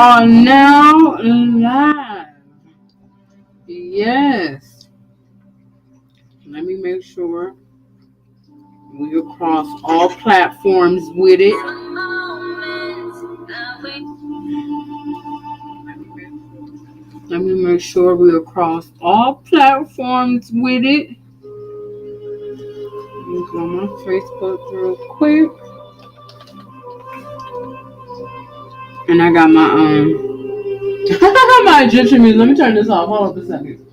are now live. Yes. Let me make sure we across all platforms with it. Let me make sure we across all platforms with it. Let me go on my Facebook real quick. And I got my my Egyptian music. Let me turn this off. Hold up a second.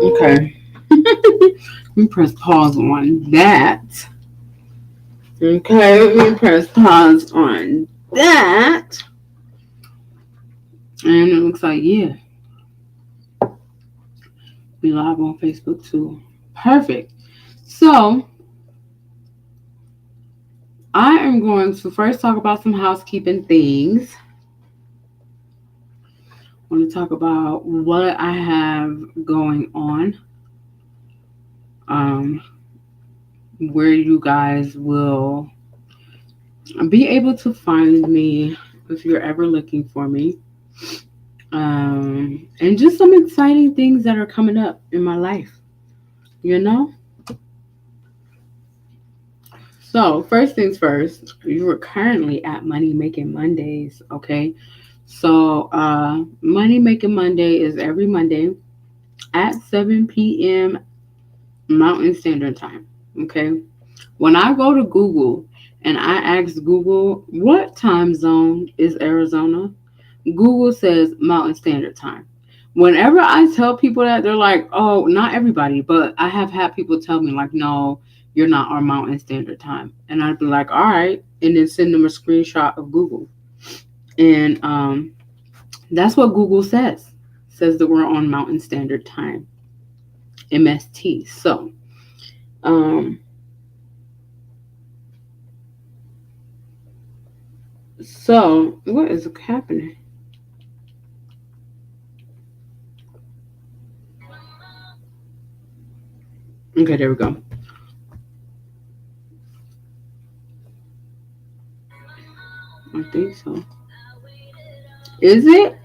Okay. Let me press pause on that. Okay, let me press pause on that. And it looks like, yeah, we live on Facebook too. Perfect. So, I am going to first talk about some housekeeping things. I want to talk about what I have going on. Where you guys will be able to find me if you're ever looking for me. And just some exciting things that are coming up in my life, you know? So, first things first, you are currently at Money Making Mondays, okay? So, Money Making Monday is every Monday at 7 p.m. Mountain Standard Time, okay? When I go to Google and I ask Google, what time zone is Arizona? Google says Mountain Standard Time. Whenever I tell people that, they're like, oh, not everybody, but I have had people tell me, like, no, you're not on Mountain Standard Time. And I'd be like, all right. And then send them a screenshot of Google. And that's what Google says. It says that we're on Mountain Standard Time, MST. So, what is happening? Okay, there we go. I think so. Is it?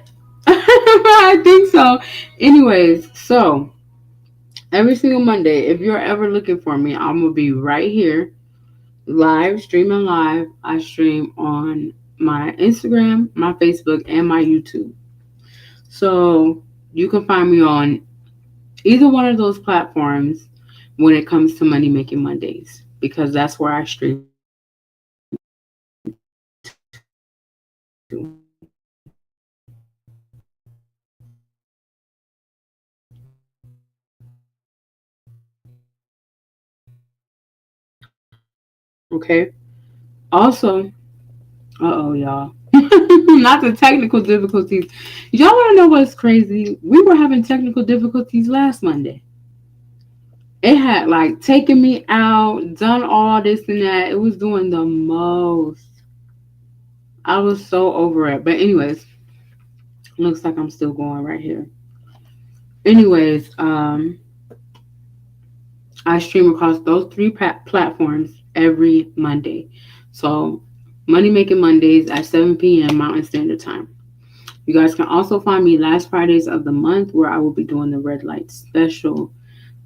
I think so. Anyways, so every single Monday, if you're ever looking for me, I'm gonna be right here, streaming live. I stream on my Instagram, my Facebook, and my YouTube. So you can find me on either one of those platforms when it comes to Money Making Mondays, because that's where I stream to. Okay. Also, y'all. Not the technical difficulties. Y'all want to know what's crazy? We were having technical difficulties last Monday. It had like taken me out, done all this and that. It was doing the most. I was so over it. But anyways, looks like I'm still going right here. Anyways, I stream across those three platforms every Monday. So, Money Making Mondays at 7 p.m. Mountain Standard Time. You guys can also find me last Fridays of the month where I will be doing the red light special.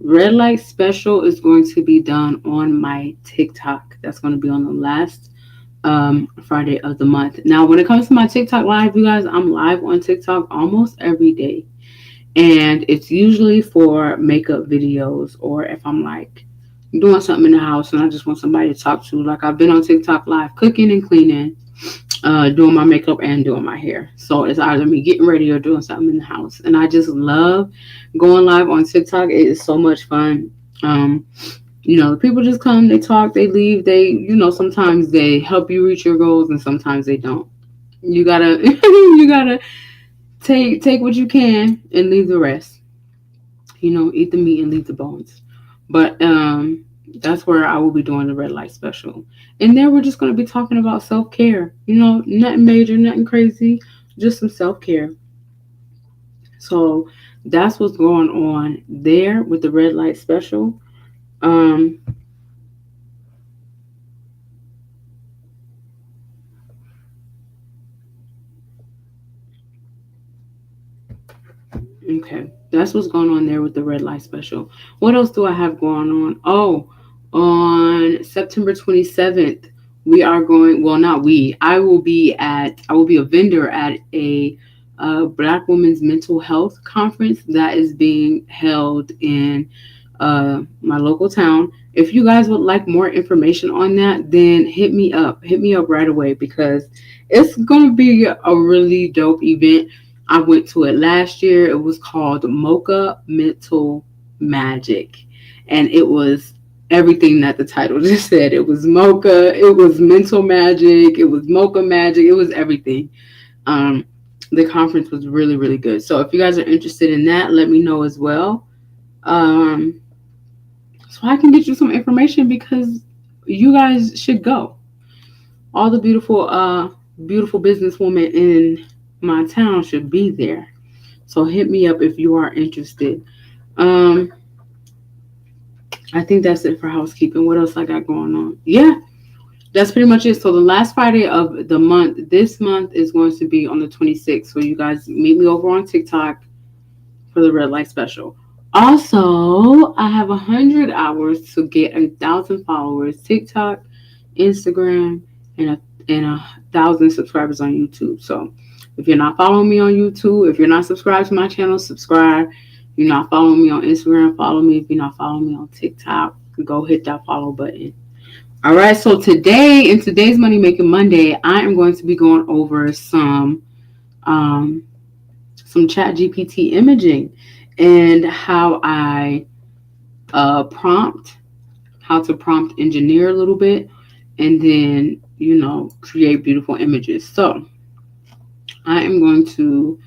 Red light special is going to be done on my TikTok. That's going to be on the last Friday of the month. Now, when it comes to my TikTok live, you guys, I'm live on TikTok almost every day. And it's usually for makeup videos, or if I'm like doing something in the house and I just want somebody to talk to. Like I've been on TikTok live cooking and cleaning, doing my makeup and doing my hair. So it's either me getting ready or doing something in the house. And I just love going live on TikTok. It is so much fun. The people just come, they talk, they leave. Sometimes they help you reach your goals and sometimes they don't. You gotta you gotta take what you can and leave the rest. Eat the meat and leave the bones. But that's where I will be doing the red light special. And then we're just going to be talking about self-care. Nothing major, nothing crazy, just some self-care. So that's what's going on there with the red light special. Um, Okay, that's what's going on there with the red light special. What else do I have going on? Oh, on September 27th, we are going. Well, not we. I will be a vendor at a Black Women's Mental Health Conference that is being held in my local town. If you guys would like more information on that, then hit me up. Hit me up right away because it's going to be a really dope event. I went to it last year. It was called Mocha Mental Magic. And it was everything that the title just said. It was mocha, it was mental magic, it was mocha magic, it was everything. Um, the conference was really, really good. So if you guys are interested in that, let me know as well. Um, so I can get you some information because you guys should go. All the beautiful businesswomen in my town should be there. So hit me up if you are interested. Um, I think that's it for housekeeping. What else I got going on? Yeah, that's pretty much it. So the last Friday of the month, this month is going to be on the 26th. So you guys meet me over on TikTok for the red light special. Also, I have 100 hours to get 1,000 followers. TikTok, Instagram, and 1,000 subscribers on YouTube. So if you're not following me on YouTube, if you're not subscribed to my channel, subscribe. If you're not following me on Instagram, follow me. If you're not following me on TikTok, go hit that follow button. All right. So today, in today's Money Making Monday, I am going to be going over um, some Chat GPT imaging and how I prompt, how to prompt engineer a little bit, and then create beautiful images. So I am going to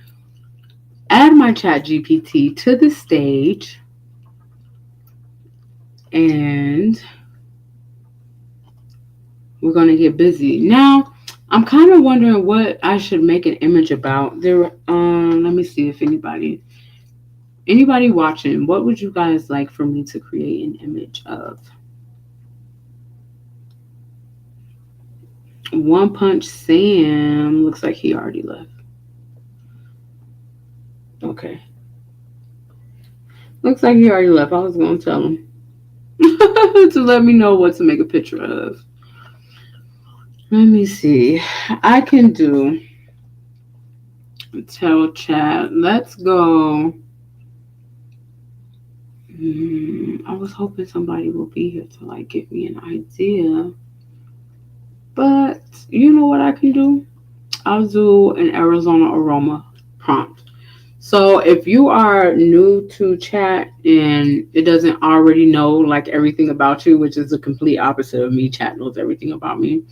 add my Chat GPT to the stage, and we're going to get busy now. I'm kind of wondering what I should make an image about. Let me see if anybody watching, what would you guys like for me to create an image of? One Punch Sam looks like he already left. Okay. Looks like he already left. I was going to tell him to let me know what to make a picture of. Let me see. I can do tell chat. Let's go. I was hoping somebody will be here to give me an idea. But you know what I can do? I'll do an Arizona aroma prompt. So if you are new to chat and it doesn't already know everything about you, which is the complete opposite of me, chat knows everything about me,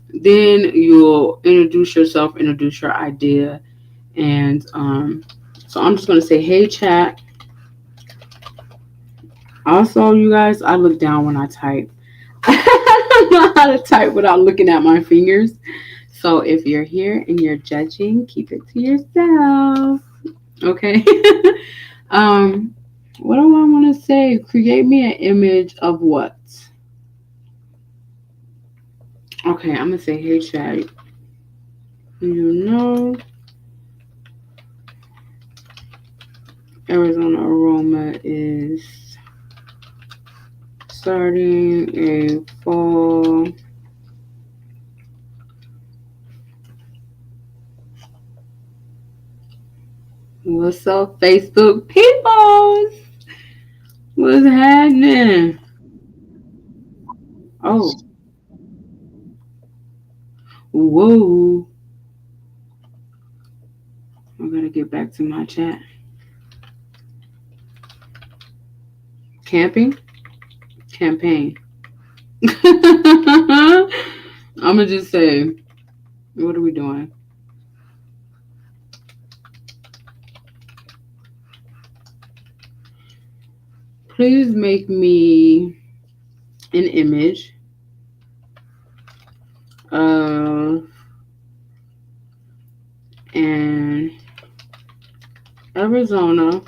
then you'll introduce yourself, introduce your idea, and so I'm just gonna say, hey chat. Also, you guys, I look down when I type. I don't know how to type without looking at my fingers. So if you're here and you're judging, keep it to yourself. Okay. um, what do I want to say? Create me an image of what? Okay, I'm gonna say, hey chat. Arizona aroma is starting a fall what's up, Facebook peoples? What's happening? Oh, whoa. I gotta get back to my chat. Camping? Campaign. I'm gonna just say, what are we doing? Please make me an image of an Arizona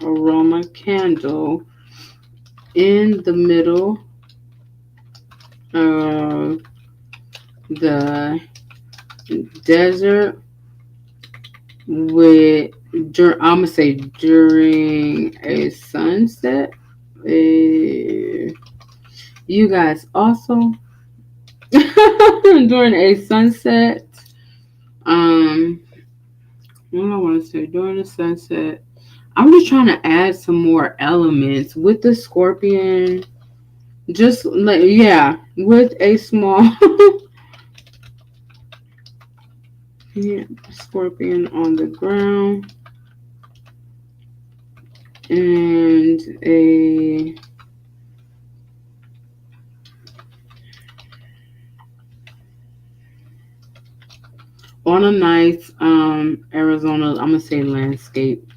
aroma candle in the middle of the desert with I'm gonna say during a sunset. You guys also during a sunset. Um, what do I want to say? During the sunset. I'm just trying to add some more elements with the scorpion. Just like yeah, with a small yeah, scorpion on the ground and a on a nice Arizona, I'm gonna say landscape,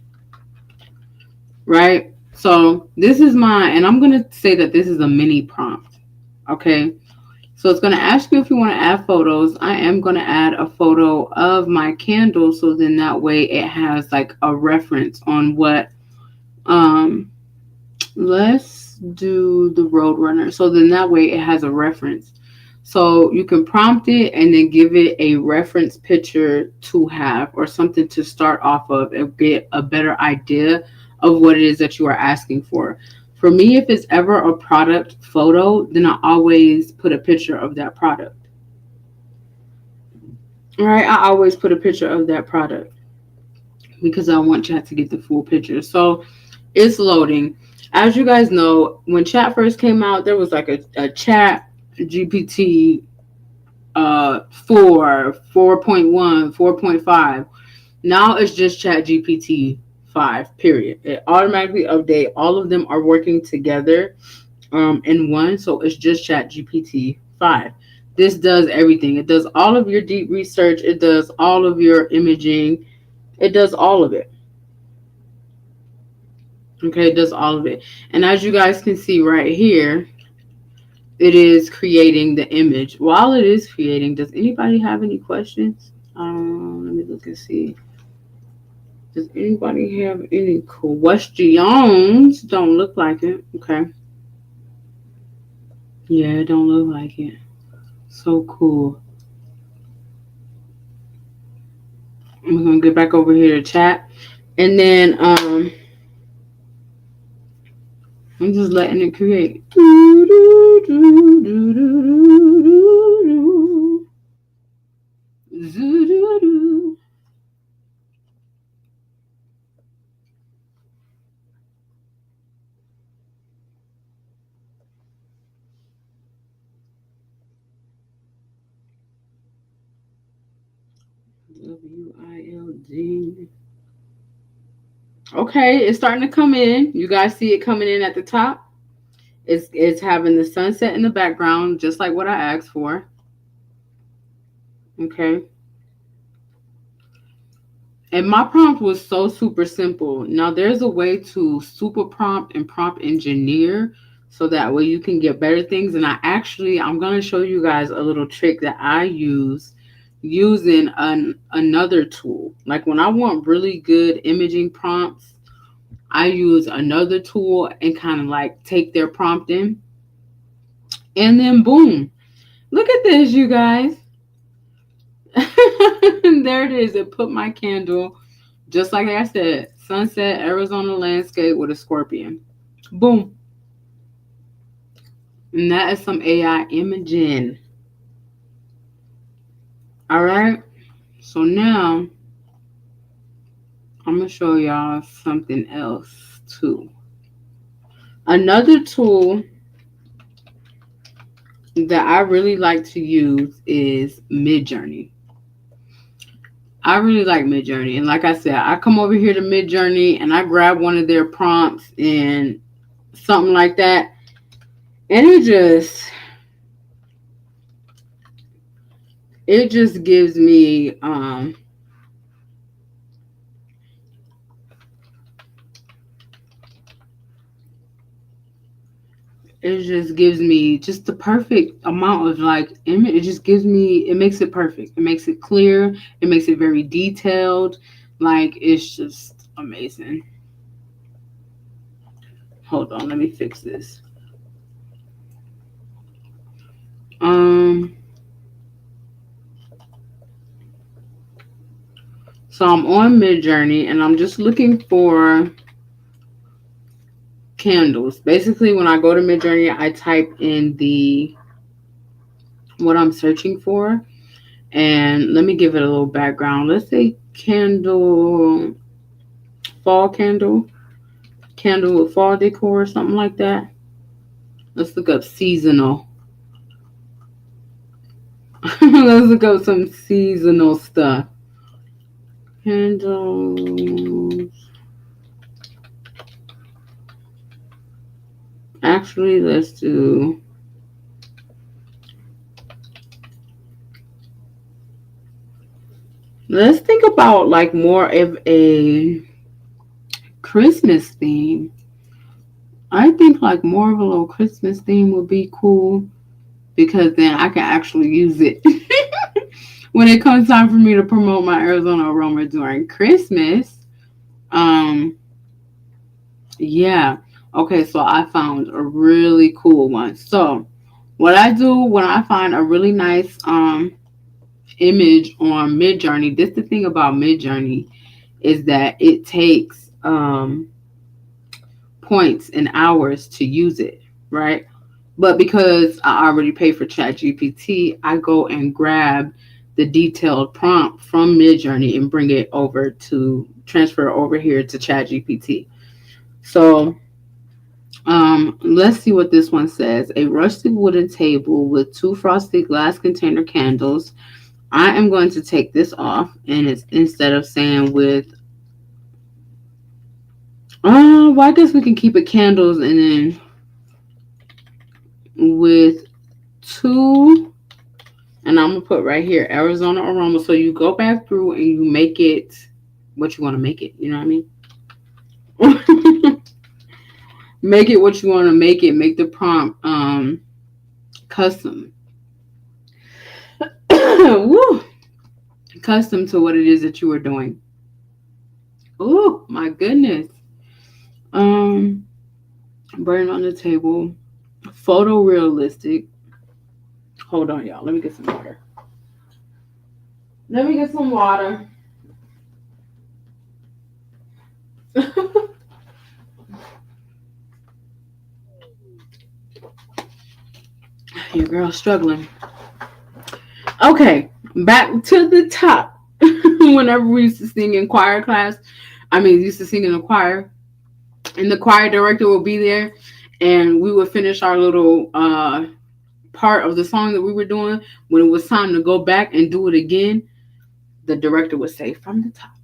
right? So this is my, and I'm gonna say that this is a mini prompt. Okay, so it's gonna ask you if you want to add photos. I am gonna add a photo of my candle, so then that way it has like a reference on what. Let's do the Roadrunner, so then that way it has a reference. So you can prompt it and then give it a reference picture to have or something to start off of and get a better idea of what it is that you are asking for. For me, if it's ever a product photo, then I always put a picture of that product. All right, I always put a picture of that product because I want chat to get the full picture. So it's loading. As you guys know, when chat first came out, there was like a chat GPT 4, 4.1, 4.5. Now it's just chat GPT 5, period. It automatically update. All of them are working together in one. So it's just chat GPT 5. This does everything. It does all of your deep research. It does all of your imaging. It does all of it. Okay, it does all of it. And as you guys can see right here, it is creating the image. While it is creating, does anybody have any questions? Let me look and see. Does anybody have any questions? Don't look like it. Okay. Yeah, it don't look like it. So cool. I'm gonna get back over here to chat. And then I'm just letting it create. WILD. Okay, it's starting to come in. You guys see it coming in at the top. It's having the sunset in the background, just like what I asked for. Okay. And my prompt was so super simple. Now there's a way to super prompt and prompt engineer so that way you can get better things. And I'm gonna show you guys a little trick that I use using another tool. Like when I want really good imaging prompts, I use another tool and kind of like take their prompt in. And then boom. Look at this, you guys. There it is. It put my candle, just like I said, sunset, Arizona landscape with a scorpion. Boom. And that is some AI imaging. All right. So now I'm going to show y'all something else too. Another tool that I really like to use is Midjourney. I really like Midjourney. And like I said, I come over here to Midjourney and I grab one of their prompts and something like that. And it just gives me it just gives me just the perfect amount of like image. It just gives me, it makes it perfect. It makes it clear. It makes it very detailed. Like, it's just amazing. Hold on, let me fix this. Um, so I'm on Midjourney and I'm just looking for candles. Basically, when I go to Midjourney, I type in the what I'm searching for, and let me give it a little background. Let's say candle, fall candle, candle with fall decor or something like that. Let's look up seasonal. Let's look up some seasonal stuff. Candles. Actually, let's think about like more of a Christmas theme. I think like more of a little Christmas theme would be cool because then I can actually use it when it comes time for me to promote my Arizona aroma during Christmas. Um, yeah. Okay, so I found a really cool one. So what I do when I find a really nice image on Midjourney, this the thing about Midjourney is that it takes points and hours to use it, right? But because I already pay for ChatGPT, I go and grab the detailed prompt from Midjourney and bring it over to transfer over here to ChatGPT. So let's see what this one says. A rustic wooden table with two frosted glass container candles. I am going to take this off, and it's instead of saying with, well, I guess we can keep it candles, and then with two, and I'm gonna put right here Arizona aroma. So you go back through and you make it what you want to make it. You know what I mean? Make it what you want to make it. Make the prompt custom. Woo! Custom to what it is that you are doing. Oh my goodness. Um, burn on the table. Photorealistic. Hold on, y'all. Let me get some water. Let me get some water. Your girl's struggling. Okay, back to the top. Whenever we used to sing in choir class, used to sing in the choir, and the choir director would be there, and we would finish our little part of the song that we were doing. When it was time to go back and do it again, the director would say from the top.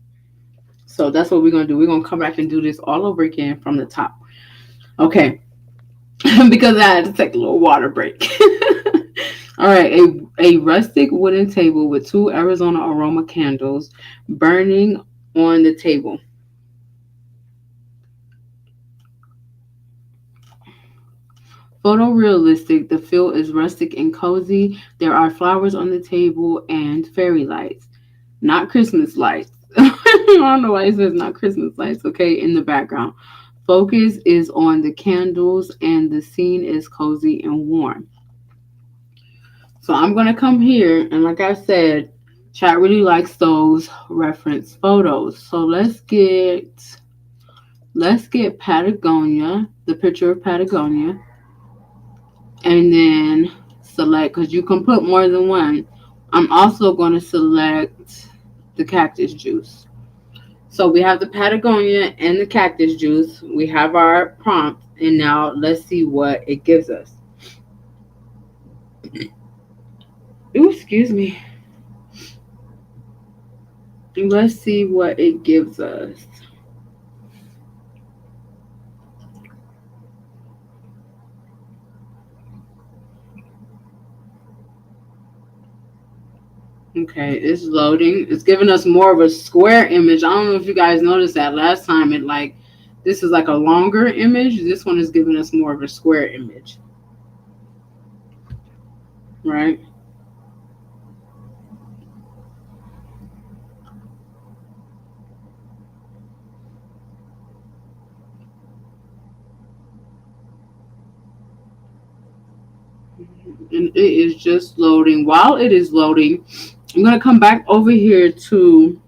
So that's what we're gonna do. We're gonna come back and do this all over again from the top. Okay, because I had to take a little water break. All right, a rustic wooden table with two Arizona aroma candles burning on the table. Photorealistic, the feel is rustic and cozy. There are flowers on the table and fairy lights, not Christmas lights. I don't know why it says not Christmas lights, okay, in the background. Focus is on the candles and the scene is cozy and warm. So I'm going to come here, and like I said, chat really likes those reference photos. So let's get Patagonia, the picture of Patagonia, and then select, because you can put more than one. I'm also going to select the cactus juice. So we have the Patagonia and the cactus juice. We have our prompt, and now let's see what it gives us. Ooh, excuse me. Let's see what it gives us. Okay, it's loading. It's giving us more of a square image. I don't know if you guys noticed that last time. This is like a longer image. This one is giving us more of a square image, right? And it is just loading. While it is loading, I'm gonna come back over here to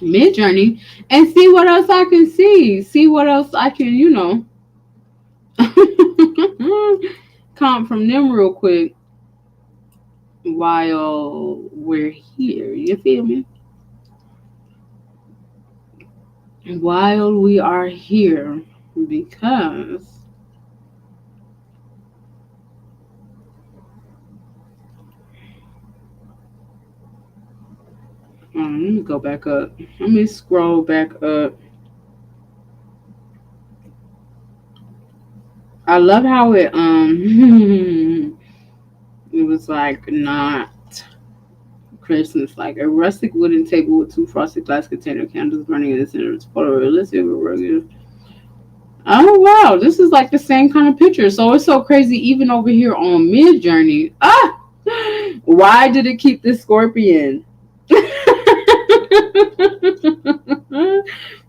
Mid Journey and see what else I can see. See what else I can, comp from them real quick while we're here. You feel me? While we are here, because let me go back up. Let me scroll back up. I love how it it was like not Christmas, like a rustic wooden table with two frosted glass container candles burning in the center. It's photorealistic with rugged. Oh wow, this is like the same kind of picture. So it's so crazy. Even over here on Mid Journey, why did it keep the scorpion?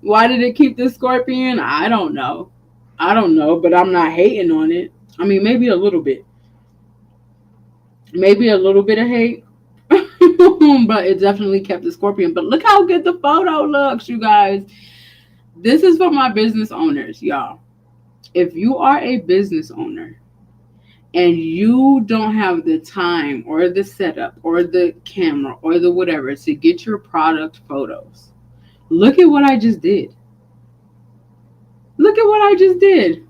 Why did it keep the scorpion? I don't know. I don't know, but I'm not hating on it. I mean, maybe a little bit. Maybe a little bit of hate. But it definitely kept the scorpion. But look how good the photo looks, you guys. This is for my business owners, y'all. If you are a business owner and you don't have the time or the setup or the camera or the whatever to get your product photos, look at what I just did. Look at what I just did.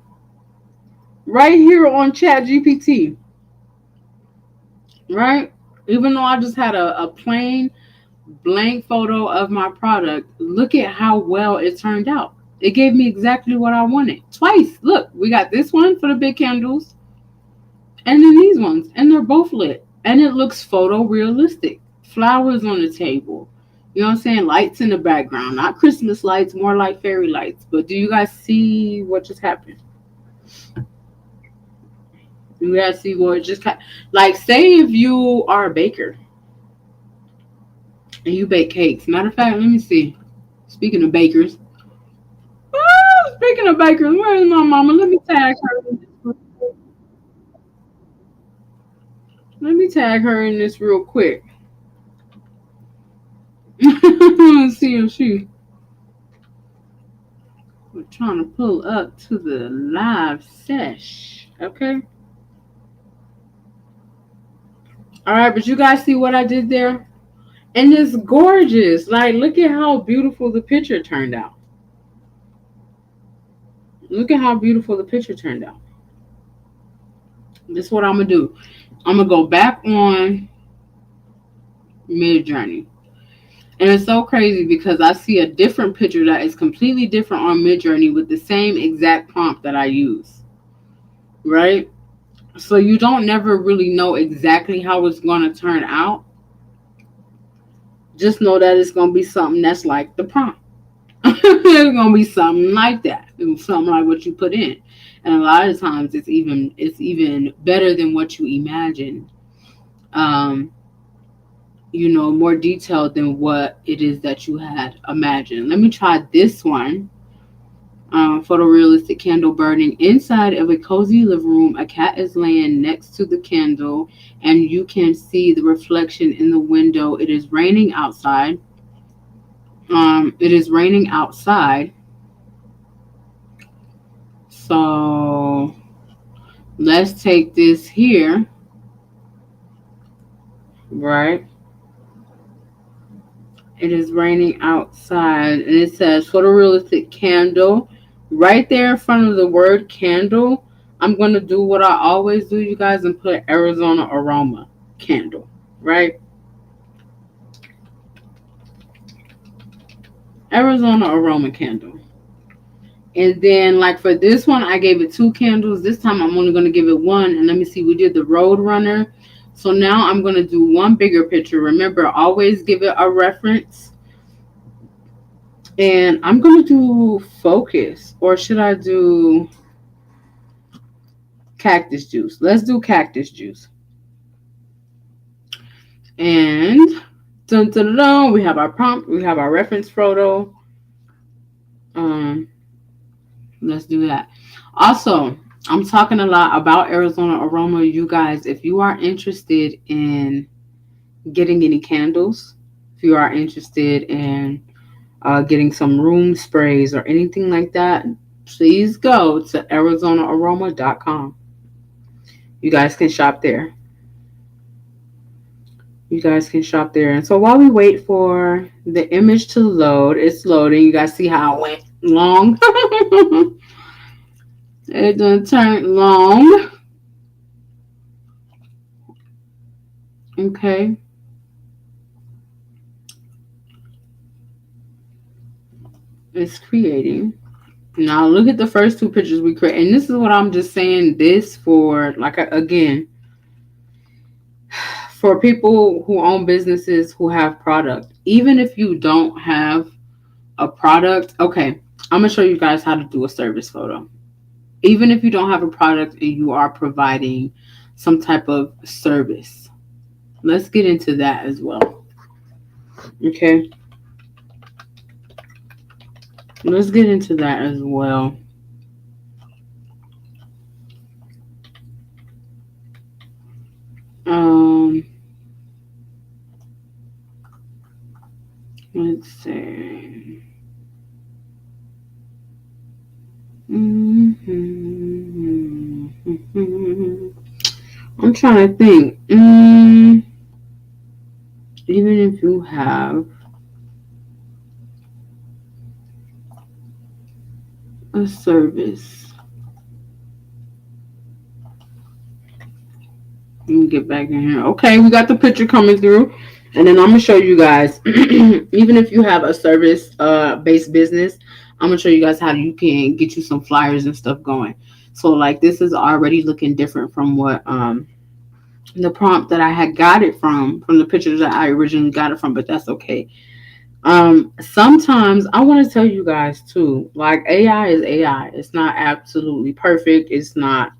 Right here on Chat GPT. Right? Even though I just had a plain blank photo of my product, look at how well it turned out. It gave me exactly what I wanted. Twice. Look, we got this one for the big candles and then these ones. And they're both lit. And it looks photorealistic. Flowers on the table. You know what I'm saying? Lights in the background. Not Christmas lights, more like fairy lights. But do you guys see what just happened? You guys see what just happened? Like, say if you are a baker and you bake cakes. Matter of fact, let me see. Speaking of bakers. Speaking of bakers, where is my mama? Let me tag her. Let me tag her in this real quick. See if she. We're trying to pull up to the live sesh. Okay. All right, but you guys see what I did there? And it's gorgeous. Like, look at how beautiful the picture turned out. Look at how beautiful the picture turned out. This is what I'm going to do. I'm going to go back on Mid Journey. And it's so crazy because I see a different picture that is completely different on Mid Journey with the same exact prompt that I use. Right? So you don't never really know exactly how it's going to turn out. Just know that it's going to be something that's like the prompt. It's going to be something like that. Something like what you put in. And a lot of times it's even better than what you imagine. More detailed than what it is that you had imagined. Let me try this one. Photorealistic candle burning inside of a cozy living room. A cat is laying next to the candle, and you can see the reflection in the window. It is raining outside. It is raining outside. So let's take this here. Right. It is raining outside, and it says photorealistic candle right there in front of the word candle. I'm going to do what I always do, you guys, and put Arizona aroma candle, right? Arizona aroma candle. And then, like for this one, I gave it 2 candles. This time, I'm only going to give it 1. And let me see, we did the Road Runner. So now I'm going to do one bigger picture. Remember, always give it a reference. And I'm going to do focus. Or should I do cactus juice? Let's do cactus juice. And dun, dun, dun, we have our prompt. We have our reference photo. Let's do that. Also, I'm talking a lot about Arizona Aroma. You guys, if you are interested in getting any candles, if you are interested in getting some room sprays or anything like that, please go to ArizonaAroma.com. You guys can shop there. You guys can shop there. And so while we wait for the image to load, it's loading. You guys see how it went long? It done turned long. Okay. It's creating. Now look at the first two pictures we create. And this is what I'm just saying this for, like, again, for people who own businesses who have product. Even if you don't have a product, okay, I'm going to show you guys how to do a service photo. Even if you don't have a product and you are providing some type of service, let's get into that as well. Okay. Let's get into that as well. Um, let's see. I'm trying to think. Even if you have a service, let me get back in here. Okay, we got the picture coming through. And then I'm going to show you guys, even if you have a service based business, I'm going to show you guys how you can get you some flyers and stuff going. So, like, this is already looking different from what the prompt that I had got it from the pictures that I originally got it from, but that's okay. Sometimes I want to tell you guys too, like, AI is AI. It's not absolutely perfect. It's not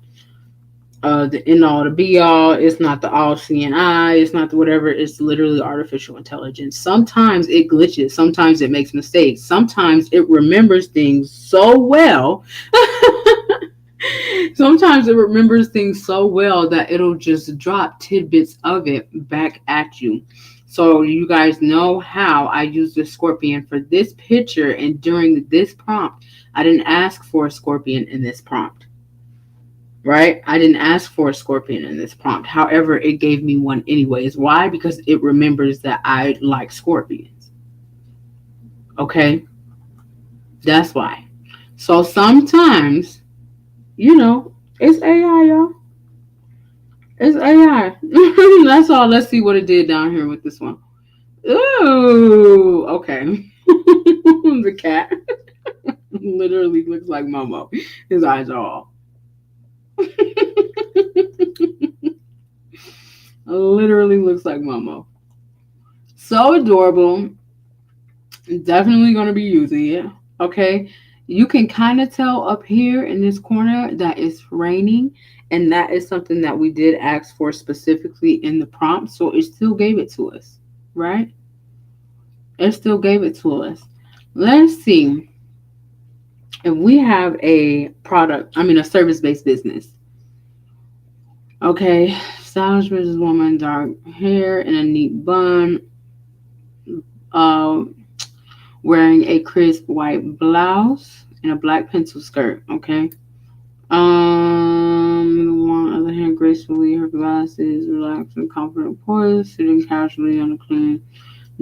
the end all, the be all. It's not the all seeing eye. It's not the whatever. It's literally artificial intelligence. Sometimes it glitches. Sometimes it makes mistakes. Sometimes it remembers things so well. Sometimes it remembers things so well that it'll just drop tidbits of it back at you. So you guys know how I use the scorpion for this picture, and during this prompt, I didn't ask for a scorpion in this prompt. Right? I didn't ask for a scorpion in this prompt. However, it gave me one anyways. Why? Because it remembers that I like scorpions. Okay? That's why. So sometimes, it's AI, y'all. It's AI. That's all. Let's see what it did down here with this one. Ooh, okay. The cat literally looks like Momo. His eyes are all. Literally looks like Momo. So adorable. Definitely going to be using it. Okay. You can kind of tell up here in this corner that it's raining. And that is something that we did ask for specifically in the prompt. So it still gave it to us. Right? It still gave it to us. Let's see if we have a a service-based business. Okay, stylish businesswoman, dark hair and a neat bun, uh, wearing a crisp white blouse and a black pencil skirt. Okay. One other hand gracefully, her glasses, relaxed and confident poise, sitting casually on a clean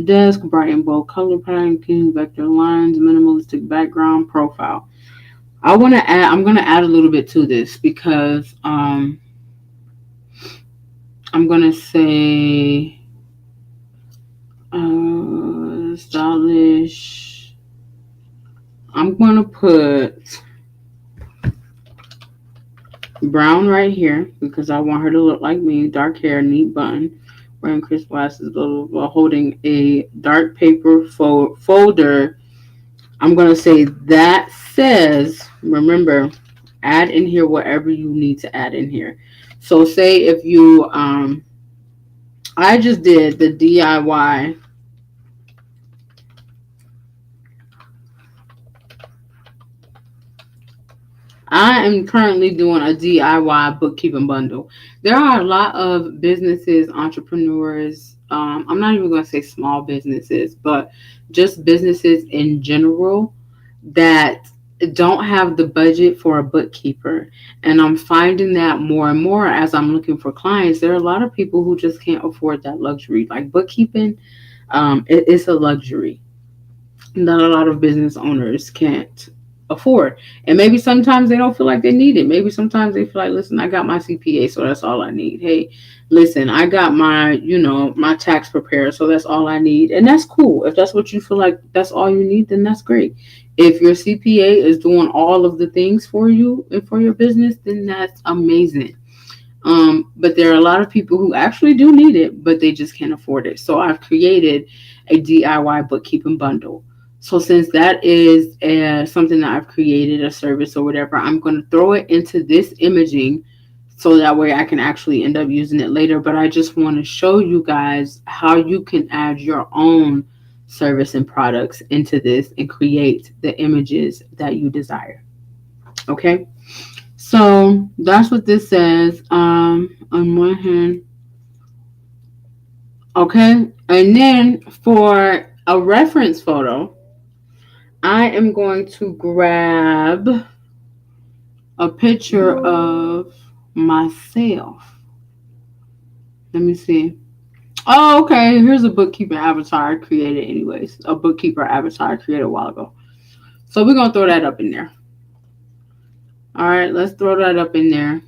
desk, bright and bold color pattern, clean vector lines, minimalistic background profile. I'm gonna add a little bit to this because I'm gonna say stylish. I'm gonna put brown right here because I want her to look like me. Dark hair, neat bun, wearing crisp glasses, blah, blah, blah, holding a dark paper folder. I'm gonna say that says, remember, add in here whatever you need to add in here. So say if you I just did the DIY I am currently doing a DIY bookkeeping bundle. There are a lot of businesses, entrepreneurs. I'm not even going to say small businesses, but just businesses in general that don't have the budget for a bookkeeper. And I'm finding that more and more as I'm looking for clients. There are a lot of people who just can't afford that luxury. Like bookkeeping, it's a luxury that a lot of business owners can't afford. And maybe sometimes they don't feel like they need it. Maybe sometimes they feel like, listen, I got my CPA, so that's all I need. Hey, listen, I got my, my tax preparer, so that's all I need. And that's cool. If that's what you feel like that's all you need, then that's great. If your CPA is doing all of the things for you and for your business, then that's amazing. But there are a lot of people who actually do need it, but they just can't afford it. So I've created a DIY bookkeeping bundle. So since that is something that I've created, a service or whatever, I'm going to throw it into this imaging so that way I can actually end up using it later. But I just want to show you guys how you can add your own service and products into this and create the images that you desire. Okay? So that's what this says. On one hand, okay, and then for a reference photo, I am going to grab a picture of myself. Let me see. Oh, okay. Here's a bookkeeper avatar I created, anyways. A bookkeeper avatar I created a while ago. So we're gonna throw that up in there. All right, let's throw that up in there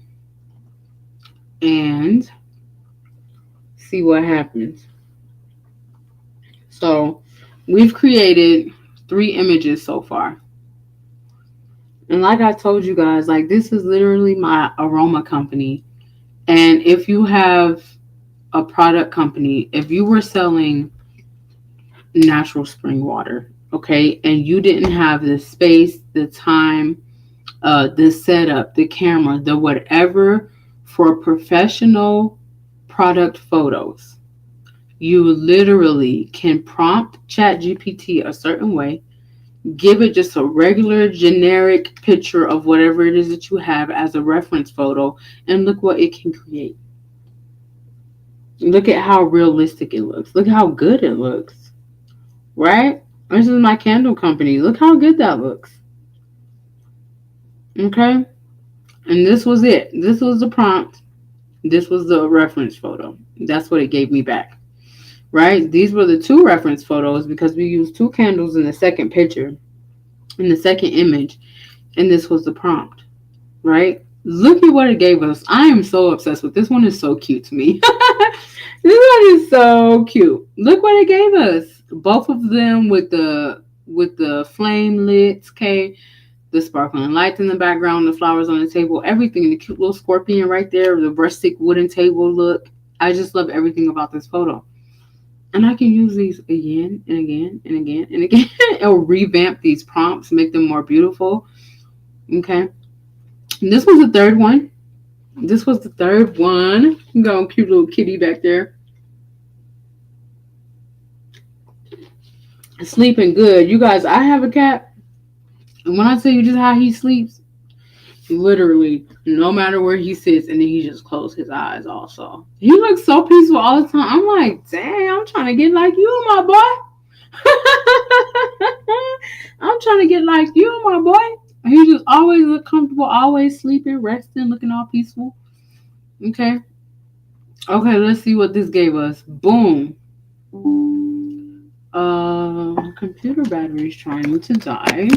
and see what happens. So we've created 3 images so far. And like I told you guys, like this is literally my aroma company. And if you have a product company, if you were selling natural spring water, okay, and you didn't have the space, the time, the setup, the camera, the whatever for professional product photos, you literally can prompt ChatGPT a certain way, give it just a regular generic picture of whatever it is that you have as a reference photo, and look what it can create. Look at how realistic it looks. Look how good it looks. Right? This is my candle company. Look how good that looks. Okay? And this was it. This was the prompt. This was the reference photo. That's what it gave me back. Right? These were the 2 reference photos because we used 2 candles in the second picture, in the second image. And this was the prompt. Right? Look at what it gave us. I am so obsessed with this one. Is so cute to me. This one is so cute. Look what it gave us. Both of them with the flame lit, okay, the sparkling lights in the background, the flowers on the table, everything. The cute little scorpion right there, the rustic wooden table look. I just love everything about this photo. And I can use these again and again and again and again and revamp these prompts, make them more beautiful. Okay. And this was the third one. This was the third one. Got a cute little kitty back there. Sleeping good. You guys, I have a cat. And when I tell you just how he sleeps, literally, no matter where he sits, and then he just closes his eyes also. He looks so peaceful all the time. I'm like, dang, I'm trying to get like you, my boy. I'm trying to get like you, my boy. He just always look comfortable, always sleeping, resting, looking all peaceful. Okay. Okay, let's see what this gave us. Boom. Computer battery's trying to die.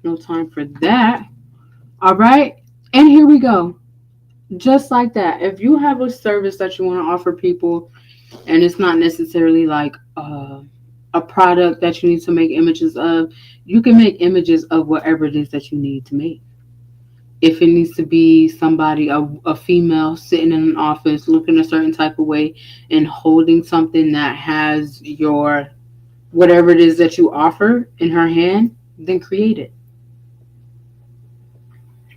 No time for that. All right. And here we go. Just like that. If you have a service that you want to offer people, and it's not necessarily like a product that you need to make images of, you can make images of whatever it is that you need to make. If it needs to be somebody, a female sitting in an office looking a certain type of way and holding something that has your whatever it is that you offer in her hand, then create it.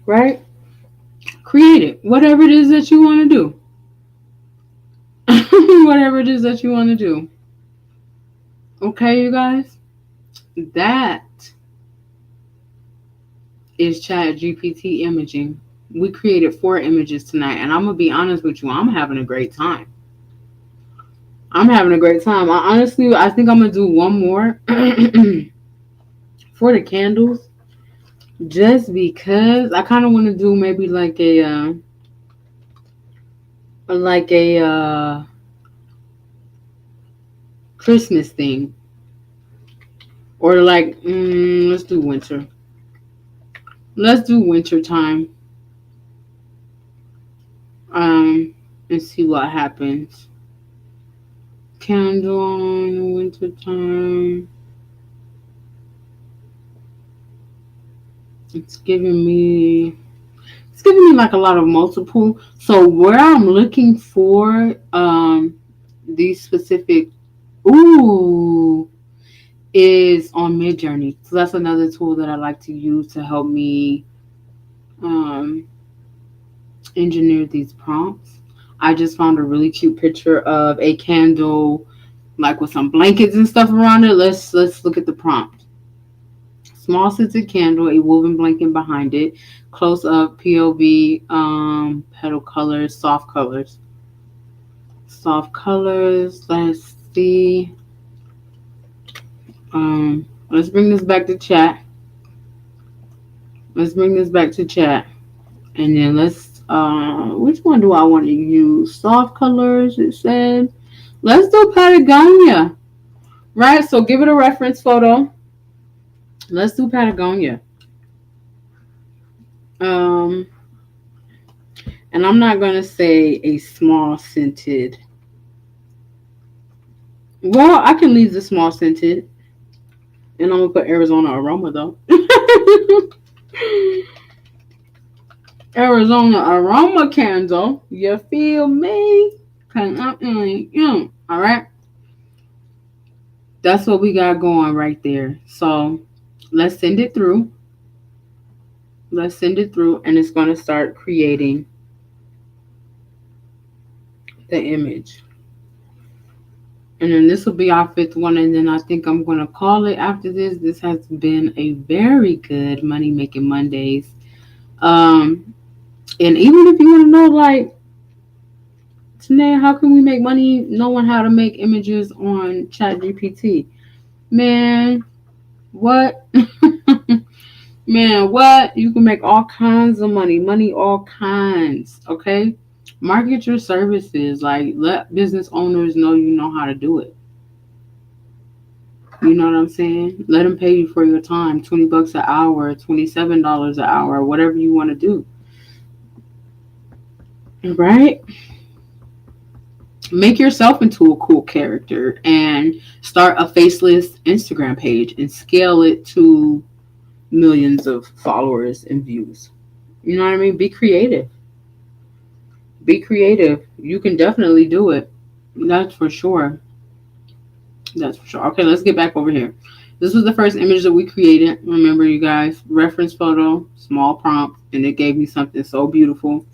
Right? Create it. Whatever it is that you want to do. Whatever it is that you want to do. Okay, you guys? That is Chat GPT imaging. We created 4 images tonight, and I'm gonna be honest with you, I'm having a great time. I'm having a great time. I think I'm gonna do one more for the candles, just because I kind of want to do maybe like a Christmas thing, or like let's do winter. Let's do winter time. And see what happens. Candle on winter time. It's giving me like a lot of multiple. So where I'm looking for these specific ooh is on Midjourney. So that's another tool that I like to use to help me um engineer these prompts. I just found a really cute picture of a candle like with some blankets and stuff around it. Let's look at the prompt. Small scented candle, a woven blanket behind it, close up POV, petal colors, soft colors. Soft colors. Let's see. Let's bring this back to chat. And then let's which one do I want to use? Soft colors, it said. Let's do Patagonia. Right? So give it a reference photo. Let's do Patagonia. And I'm not gonna say a small scented. Well, I can leave the small scented. And I'm gonna put Arizona aroma though. Arizona aroma candle. You feel me? All right. That's what we got going right there. So let's send it through. And it's going to start creating the image. And then this will be our 5th one. And then I think I'm going to call it after this. This has been a very good Money Making Mondays. And even if you want to know, like, today, how can we make money knowing how to make images on ChatGPT? Man, what? Man, what? You can make all kinds of money. Money, all kinds. Okay? Market your services. Like, let business owners know you know how to do it. You know what I'm saying? Let them pay you for your time. $20 an hour, $27 an hour, whatever you want to do. Right? Make yourself into a cool character and start a faceless Instagram page and scale it to millions of followers and views. You know what I mean? Be creative. You can definitely do it. That's for sure. Okay, let's get back over here. This was the first image that we created. Remember, you guys, reference photo, small prompt, and it gave me something so beautiful.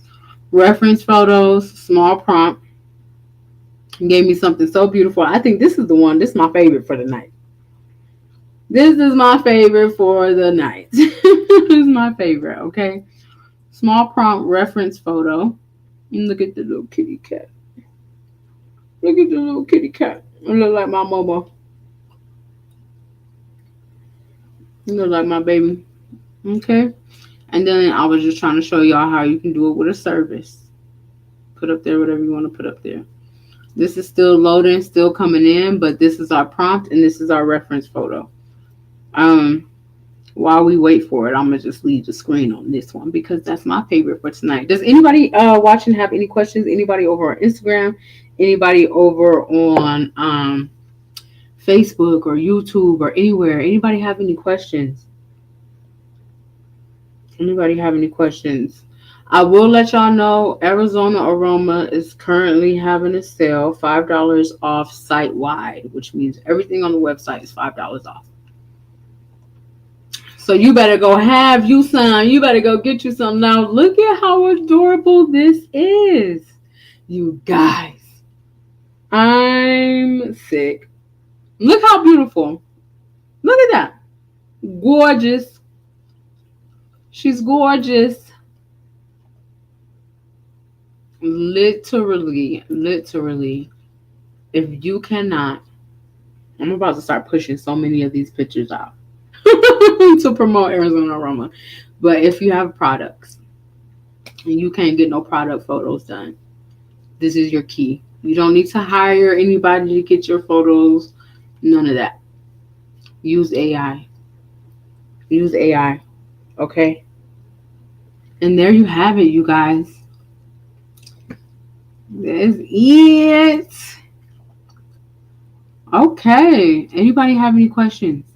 Reference photos, small prompt, gave me something so beautiful. I think this is the one. This is my favorite for the night. This is my favorite for the night. This is my favorite, okay? Small prompt, reference photo. And look at the little kitty cat. Look at the little kitty cat. It look like my mama. It look like my baby. Okay? And then I was just trying to show y'all how you can do it with a service. Put up there whatever you want to put up there. This is still loading, still coming in, but this is our prompt and this is our reference photo. While we wait for it, I'm gonna just leave the screen on this one because that's my favorite for tonight. Does anybody watching have any questions? Anybody over on Instagram? Anybody over on Facebook or YouTube or anywhere? Anybody have any questions? I will let y'all know Arizona Aroma is currently having a sale, $5 off site wide, which means everything on the website is $5 off. So you better go have you some. You better go get you some. Now look at how adorable this is. You guys. I'm sick. Look how beautiful. Look at that. Gorgeous. She's gorgeous. Literally. If you cannot, I'm about to start pushing so many of these pictures out to promote Arizona Aroma. But if you have products and you can't get no product photos done, this is your key. You don't need to hire anybody to get your photos. None of that. Use AI. Use AI. Okay? And there you have it, you guys. That's it. Okay. Anybody have any questions?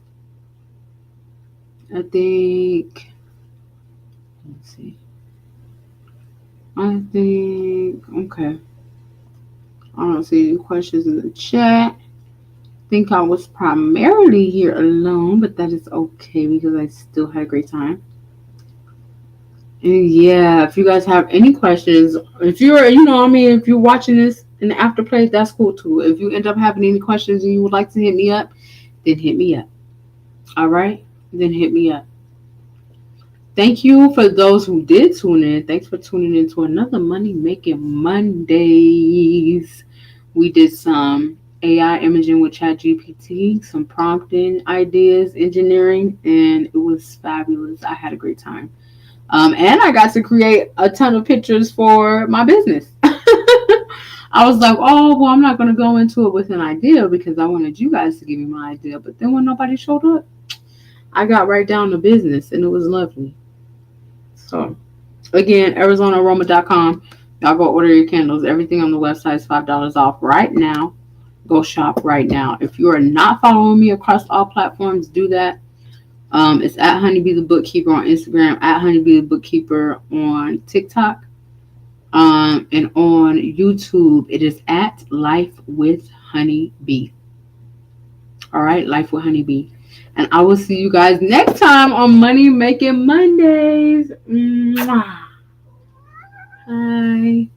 I think. Let's see. Okay. I don't see any questions in the chat. I think I was primarily here alone, but that is okay because I still had a great time. And yeah, if you guys have any questions, if you're, if you're watching this in the afterplay, that's cool too. If you end up having any questions and you would like to hit me up, then hit me up. All right? Then hit me up. Thank you for those who did tune in. Thanks for tuning in to another Money Making Mondays. We did some AI imaging with ChatGPT, some prompting ideas, engineering, and it was fabulous. I had a great time. And I got to create a ton of pictures for my business. I was like, oh, well, I'm not going to go into it with an idea because I wanted you guys to give me my idea. But then when nobody showed up, I got right down to business and it was lovely. So, again, ArizonaAroma.com. Y'all go order your candles. Everything on the website is $5 off right now. Go shop right now. If you are not following me across all platforms, do that. It's at Honeybee the Bookkeeper on Instagram, at Honeybee the Bookkeeper on TikTok, and on YouTube, it is at Life with Honeybee. All right, Life with Honeybee. And I will see you guys next time on Money Making Mondays. Mwah. Bye.